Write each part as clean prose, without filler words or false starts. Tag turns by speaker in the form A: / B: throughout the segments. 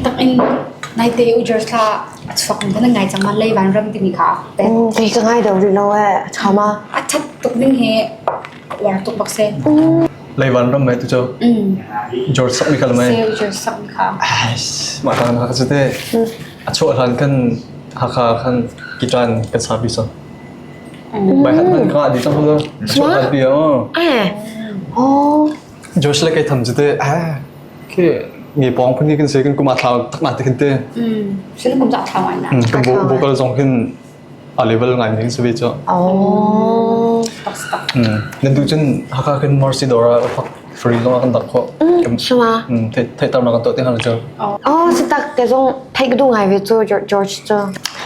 A: ตักอินนายเตยอุจจาระฝักมันนั่งไงจังมันเลยวันเริ่มที่มีค่ะแต่
B: ตีก็ง่ายเดี๋ยวรีโนเอะชาวมา
A: ชัดตุกนิ่งเหวาร์ตุกบักเซน
C: เลยวันเริ่มไหมตุเจ้าจอร์จสักมีกันไหม
A: เซลจอร์จสักมีค่ะ
C: มาทางฮักสุดเต้ช่วยทันกันฮักกันกิจการกันสาบิสไปหัดมันก็ดีจังเลยช่วยทันเดียว
B: โอ้
C: จอร์จเลยใครทำสุดเต้คือมีปองพวกนี้กันเสียกันกูมาทางตักหนาติกันเต้
A: ฉันผมจะทำอะไรนะ
C: ก็บุกก็ส่งขึ้นอะไรเวลาไงนี่สวิตจ้ะ
B: อ๋อ
C: นั่นดูจนฮักกันมอร์ซิดอร่าพักฟรีลงกันตักเขา
B: ใช่ไหม
C: ไทยตามนักตัวที่ฮันเจ้า
B: อ๋อสิตักแกส่งไทยก็ดูไงเวทจอร์จจ้ะ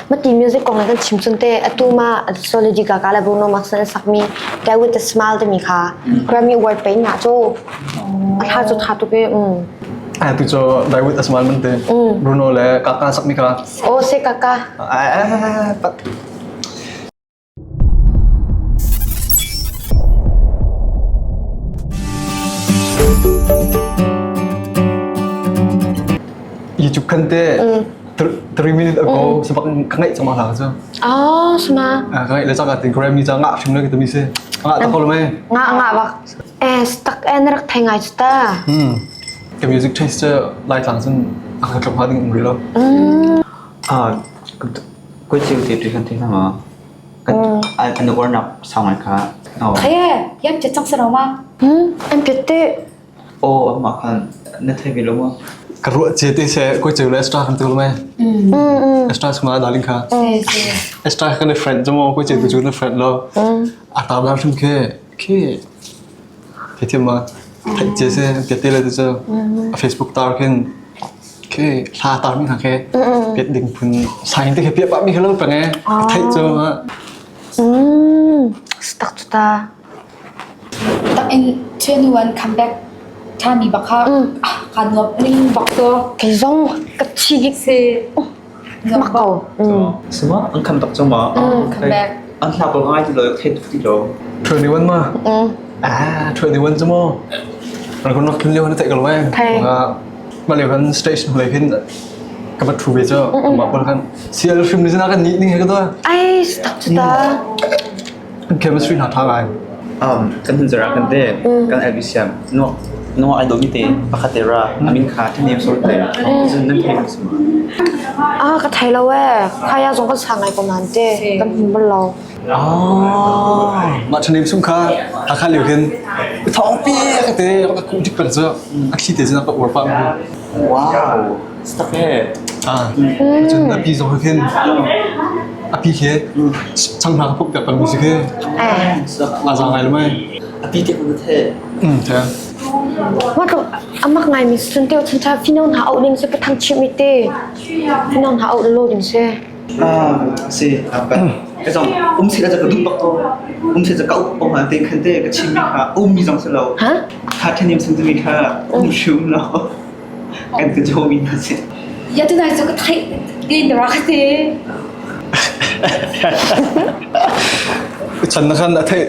B: เมื่อตีมิวสิกของอะไรกันชิมสุนเต้ตัวมาโซลิดิกาการแล้วบรูโนมาร์สันสักมีแกวิดสมาร์ทมีค่ะกรามีวอร์ดเป็นหน้าโจ้ถ้าจะทัดตัวก็
C: ตุโจได้วิดสมาร์ทมันเต้บรูโน่เลยkakakสักมีค่ะ
B: โอ้เซkakak
C: ปัดยี่จุกขันเต้3 minutes ago sebab kangai sama lah tu.
B: Oh, sama.
C: Kangai le cakap ting Grammy jangan ngak cuma kita mesti. Ngak tak kalau mai.
B: Ngak bak. Stuck enak thay ngai sta.
C: Cái music taste lại thẳng xin akan keluar dengan người lo.
D: Kau cium tiap kan ting sama. Anu orang nak sama kah?
A: Kaya, yang cecang serama.
B: Em kete.
D: Oh, makan nanti belum mah.
C: Keruk jadi saya kau cium extra kan tu mai. Extra semua darling kah. Extra kan friend cuma kau cium tu friend lo. Atau lah cuma ke itu mah. Thấy chia sẻ biết là từ giờ Facebook tao khen cái la tao mình hàng cái biết định phun sai thì cái biết bạn mình hello phải nghe thấy chưa
B: stuck ta
A: ตักอิน21 comeback ชามีบักค่ะการงบนิ่งบักตัว
B: cái rong cái chi cái
A: xe
B: mặc cầu
D: semua angkat tak cuma
A: comeback
D: angkat kalau ngay thì lời thấy thì rồi
C: 21มา21cumaเราคนนักขึ้นเร็วนั่นแต่กันเลยมาเร็วกันสเตจเลยขึ้นกับทรูเบเจอร์มาคนกันเสียฟิล์มนี่นะกันนี่ก็ตัว
B: ไอ้ตักตา
C: เคมีสตรีหาทางไง
D: kan penjara kan deh kan Elvisiam no idol mite pakatera amin kha thani sorte jun nan thai semua
B: ก็ไทยแล้วเว้ยใครอยากส่งก็สั่งไอ้ประมาณเจ้กันบ้านเรา
C: มาชนิดสุ่มค่าอาคารเหลียวขึ้นท้องปีกเตะแล้วก็คุ้มที่เปิดเจออาชีพเตะจะนับกับอวดปั๊ม
D: ว้าวสตั๊กเน่
C: จนอาปีสองขึ้นอาปีเคช่างทางพวกแบบมิวสิกมาจากไงรู้ไหม
D: อาปีเด็กมันเท่
C: ใช่
B: ว่าตัวอามักไงมีส่วนเดียวฉันจะพี่น้องหาเอาดิ้งเสียไปทางชิมิเต้พี่น้องหาเอาโลดิ้งเสีย
D: สิapa cái dòng sẽ là cái đúng bậc thôi sẽ là cậu hoàn tiền khăn thế cái chim mình ha misong sẽ lâu ha thiên niệm sinh mình ha sướng nó cái chỗ mình là gì
A: ya tu nai so cái thay cái đó cái gì
C: ฉันนะครับไทย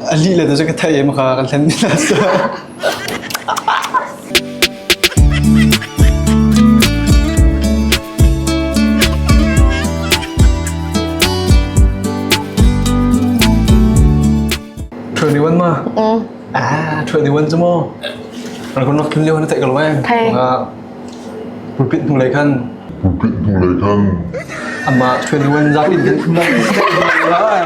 C: อันนี้เลยแต่จะก็ไทยมาค่ะกันเล่นนี่นะสิ21มา21จะมั้งเราคนนักขึ้นเร็วนั่นแต่กันเลยรูปปิ้นทุกเลยขั้นอามา21จากอินเดียคุณได้เลย